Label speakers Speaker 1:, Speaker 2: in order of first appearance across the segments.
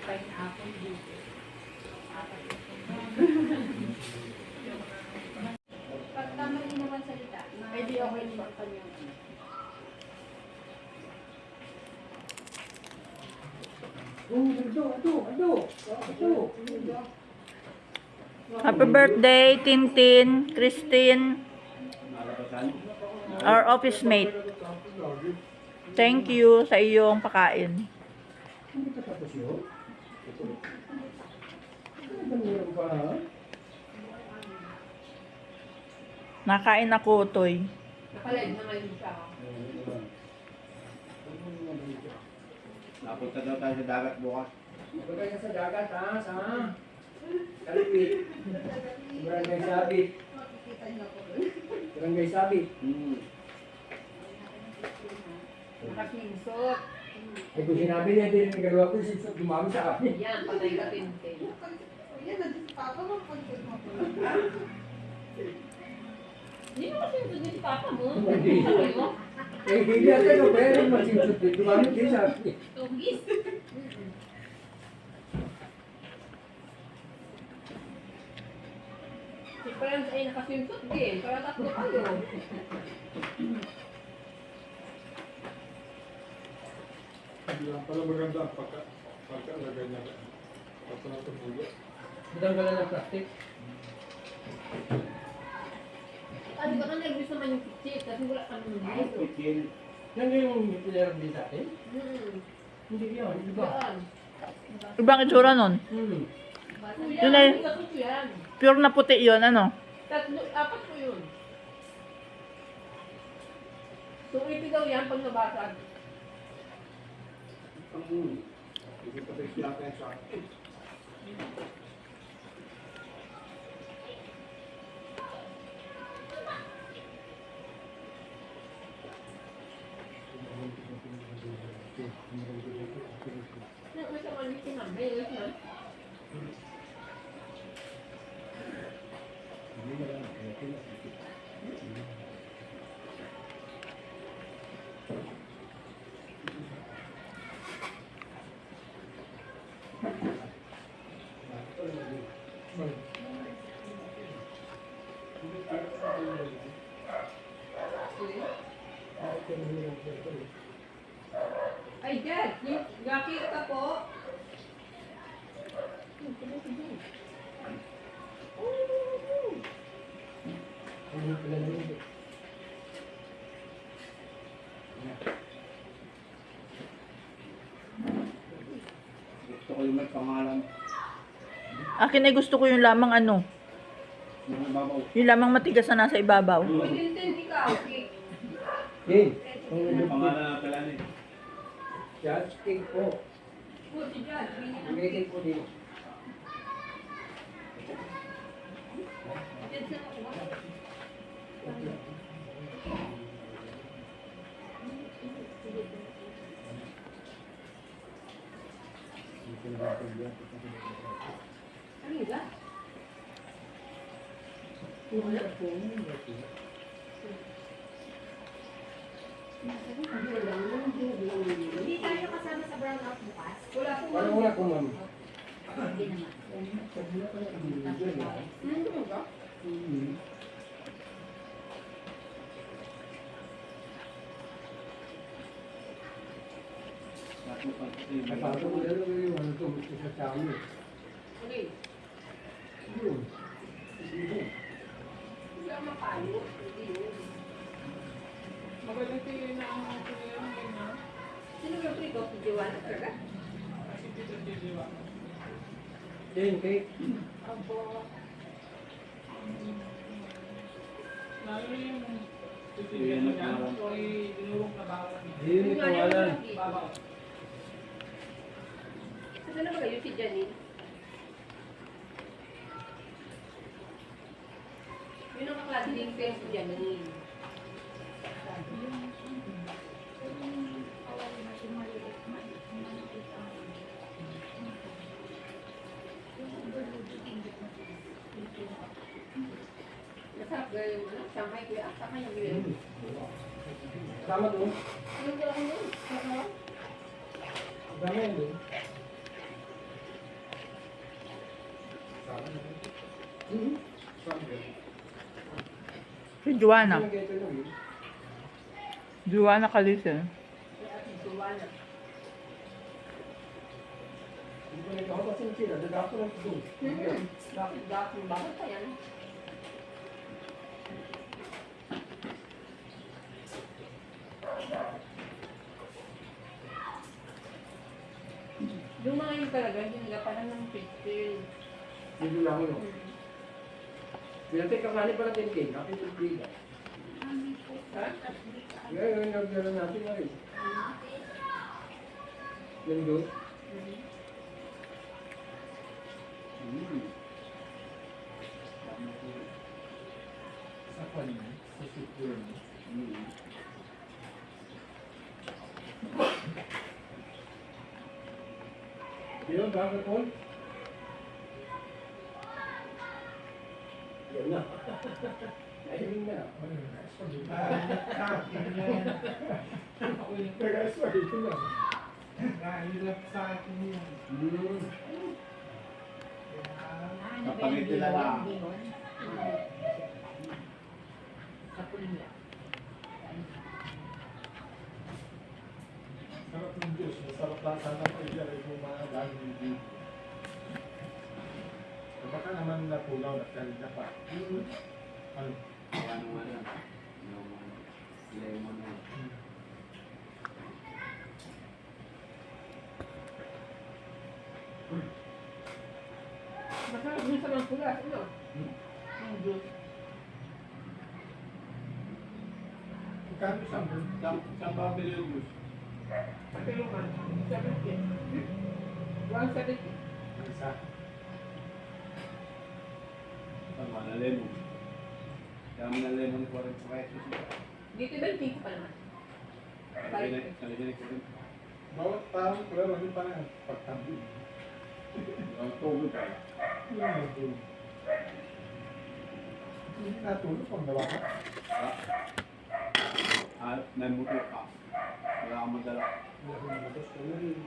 Speaker 1: pineapple dito.
Speaker 2: Pag mali naman salita,
Speaker 1: Ay, di okay pa kanya.
Speaker 3: Happy birthday, Tintin, Christine, our office mate. Thank you sa iyong pakain.
Speaker 4: Hindi pa tapos yun? Ano meron pa ha?
Speaker 3: Nakain ako, Toy.
Speaker 1: Nakalive na ngayon siya.
Speaker 5: Napunta daw tayo sa dagat bukas.
Speaker 4: Punta ka sa dagat ha? Sa Kalipit. Barangay Sabit. Barangay Sabit.
Speaker 1: Nakasinsot.
Speaker 4: Ay kung sinabi niya din yung gagawa ko, dumami sa akin.
Speaker 1: Yan, patay ka tintin.
Speaker 2: yan, papa mo, pagkit mo.
Speaker 1: Hindi mo kasinsot din si papa mo.
Speaker 4: Hindi.
Speaker 1: Sabi mo?
Speaker 4: Eh, hindi natin no, pero masinsot din. Dumami din sa akin.
Speaker 1: Tugis. Si Franz ay nakasinsot din. Kaya tatlo kayo.
Speaker 6: Hindi lang pala maganda ang pagkalagay niya. Tapos na tumulo.
Speaker 4: Matanggalan ng plastic.
Speaker 1: Sabi ko, nag-use naman yung pitchit kasi wala kang dito.
Speaker 5: Pitin.
Speaker 4: Yan yung pinarap din sa atin?
Speaker 1: Hmm.
Speaker 4: Hindi yun, di ba?
Speaker 1: Yan.
Speaker 3: Ibang itsura nun.
Speaker 1: Kuya,
Speaker 3: Yun ay-
Speaker 1: hindi ka totoo yan.
Speaker 3: Pure na puti yun, ano?
Speaker 1: Tatlo, apat ko yun. So, daw yan pag nabasag.
Speaker 5: Hindi pa tayo sila tayo sa akin.
Speaker 1: May isang alit na, may alit na. Ay, Dad, yung nakita po.
Speaker 5: Gusto ko yung may pangalan.
Speaker 3: Akin ay gusto ko yung lamang ano.
Speaker 5: Yung babaw.
Speaker 3: Yung lamang matigas na nasa ibabaw.
Speaker 1: Tintin, ikaw.
Speaker 4: King,
Speaker 5: Yung pangalan na pala ni.
Speaker 4: Judge King po.
Speaker 1: Buti dyan.
Speaker 4: King po din.
Speaker 1: Ano yun ba?
Speaker 2: Hindi tayo kasama sa brown out bukas.
Speaker 1: Wala po.
Speaker 4: Parang wala ko ma'am.
Speaker 2: Hindi naman.
Speaker 4: Napasok ko lang yung ano to, isa sa amin.
Speaker 1: Okay.
Speaker 4: Yun.
Speaker 1: Wala mapalo. Hindi yun.
Speaker 6: Magaling tingin na ang mga kanyang ganyan.
Speaker 1: Sino yung prito? Si Joanna talaga?
Speaker 6: Kasi dito diwa.
Speaker 4: Then, cake.
Speaker 1: Opo.
Speaker 6: Lalo yung titigan mo yan. Ito ay dinurong na bawal.
Speaker 4: Yun yung pangalan.
Speaker 6: Babaw.
Speaker 1: Sino na ba kayo si Janine? Yun ang kaklase din kayo si Janine. Masarap gaya yung ano, Shanghai kuya. Saka yung yun.
Speaker 4: Sama doon.
Speaker 1: Yung wala ko yun. Sarap.
Speaker 4: Dami yun doon.
Speaker 6: Saan ganun?
Speaker 3: Si Juana.
Speaker 4: Ano ganito lang yun?
Speaker 3: Juana Calisen.
Speaker 2: Tuwala.
Speaker 4: Hindi ko nagkakapasin sila. Dadako lang doon.
Speaker 2: Bakit pa yan?
Speaker 1: Yung mga yun talaga, hindi nila parang ng picture.
Speaker 4: Dito lang ako. Pinatay kakali pa natin din. Happy birthday ka.
Speaker 1: Ha?
Speaker 4: Ngayon, nagdala natin na rin. Yan doon.
Speaker 6: Sa kanya, sa secure mo.
Speaker 4: Yun, bakit Paul? Yan na. Ayun na.
Speaker 6: Nag-spaghetti lang. Nahilap sa akin yan.
Speaker 5: Kapangiti na lang.
Speaker 2: Sa puliya.
Speaker 6: Sarap ng Diyos. Masarap lang sana pa i-aray mo mga gamit dito. Baka naman napulaw na kanina pa. Ano?
Speaker 5: Lemon na.
Speaker 1: Masarap din sa mga pulas, ano? Yung juice.
Speaker 6: Kano saan?
Speaker 5: Saan ba bili yung juice?
Speaker 1: Kasi yung 170. 170.
Speaker 6: Isa.
Speaker 5: Tama na lemon. Dami na lemon 40 pesos.
Speaker 1: Dito ba yung 5 pa naman?
Speaker 5: Naliginig ko rin.
Speaker 6: Bawat tao, pero hindi pa na pagtabi.
Speaker 5: Ang tubig ka.
Speaker 6: Hindi natulog pang gawa ka.
Speaker 5: May motor ka. Wala kang madala.
Speaker 6: Hindi ako nalabas. Wala rin.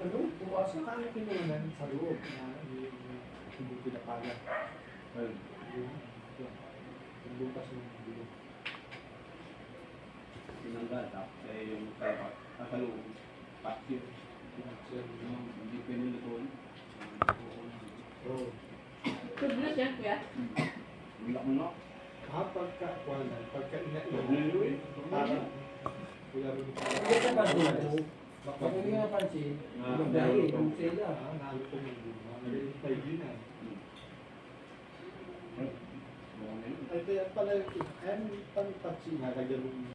Speaker 6: Ano? Bukas na kami kinunan sa loob na hindi pinapala.
Speaker 5: Ayun.
Speaker 6: Yung bukas ng bilo.
Speaker 5: Tinanggal. Tapos yung kalapat. Kasalubong. Paksyo. Hindi pinulutuin.
Speaker 6: Oo.
Speaker 1: Tubeless yan, kuya?
Speaker 5: Wala mo na.
Speaker 6: Pagka ina-iwan. Parang kuya rin
Speaker 4: Hindi ka ba doon? Pag hindi nga pansin, dahil kung sila,
Speaker 6: nalo ko ng luma. Nalilipay din na. Ay, kaya pala, kaya pantatsi na kagano'n.